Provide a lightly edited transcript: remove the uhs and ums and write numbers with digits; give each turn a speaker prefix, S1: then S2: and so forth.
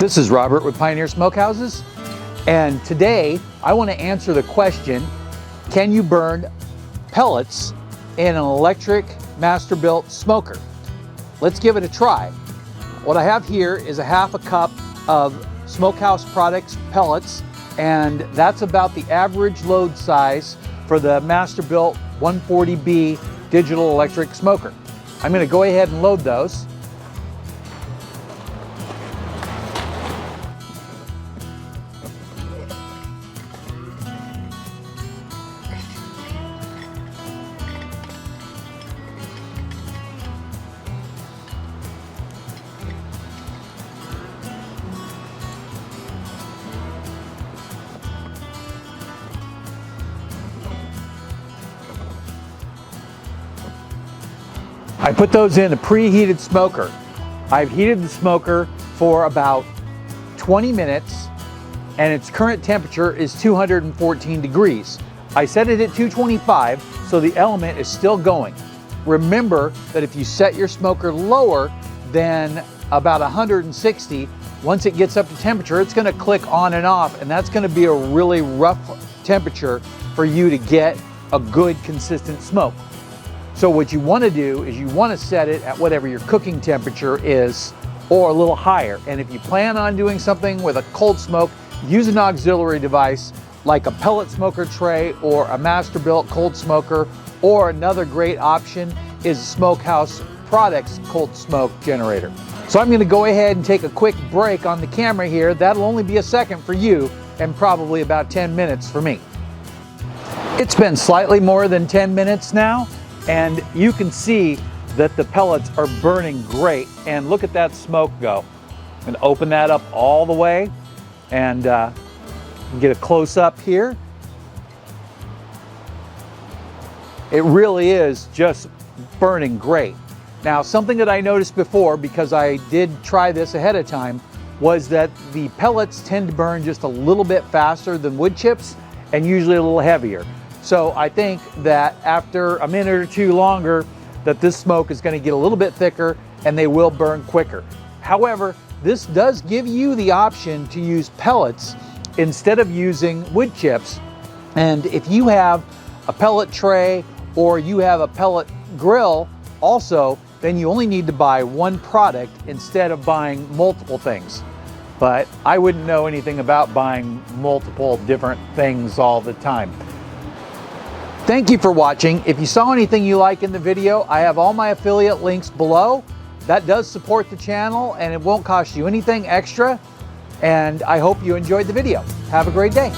S1: This is Robert with Pioneer Smokehouses, and today I want to answer the question, can you burn pellets in an electric Masterbuilt smoker? Let's give it a try. What I have here is a half a cup of Smokehouse Products pellets, and that's about the average load size for the Masterbuilt 140B digital electric smoker. I'm going to go ahead and load those. I put those in a preheated smoker. I've heated the smoker for about 20 minutes and its current temperature is 214 degrees. I set it at 225 so the element is still going. Remember that if you set your smoker lower than about 160, once it gets up to temperature, it's going to click on and off, and that's going to be a really rough temperature for you to get a good consistent smoke. So what you want to do is you want to set it at whatever your cooking temperature is or a little higher. And if you plan on doing something with a cold smoke, use an auxiliary device like a pellet smoker tray or a Masterbuilt cold smoker, or another great option is a Smokehouse Products cold smoke generator. So I'm going to go ahead and take a quick break on the camera here. That'll only be a second for you and probably about 10 minutes for me. It's been slightly more than 10 minutes now, and you can see that the pellets are burning great, and look at that smoke go. I'm going to open that up all the way and get a close-up here. It really is just burning great. Now, something that I noticed before, because I did try this ahead of time, was that the pellets tend to burn just a little bit faster than wood chips and usually a little heavier. So I think that after a minute or two longer, that this smoke is going to get a little bit thicker and they will burn quicker. However, this does give you the option to use pellets instead of using wood chips. And if you have a pellet tray or you have a pellet grill also, then you only need to buy one product instead of buying multiple things. But I wouldn't know anything about buying multiple different things all the time. Thank you for watching. If you saw anything you like in the video, I have all my affiliate links below. That does support the channel and it won't cost you anything extra. And I hope you enjoyed the video. Have a great day.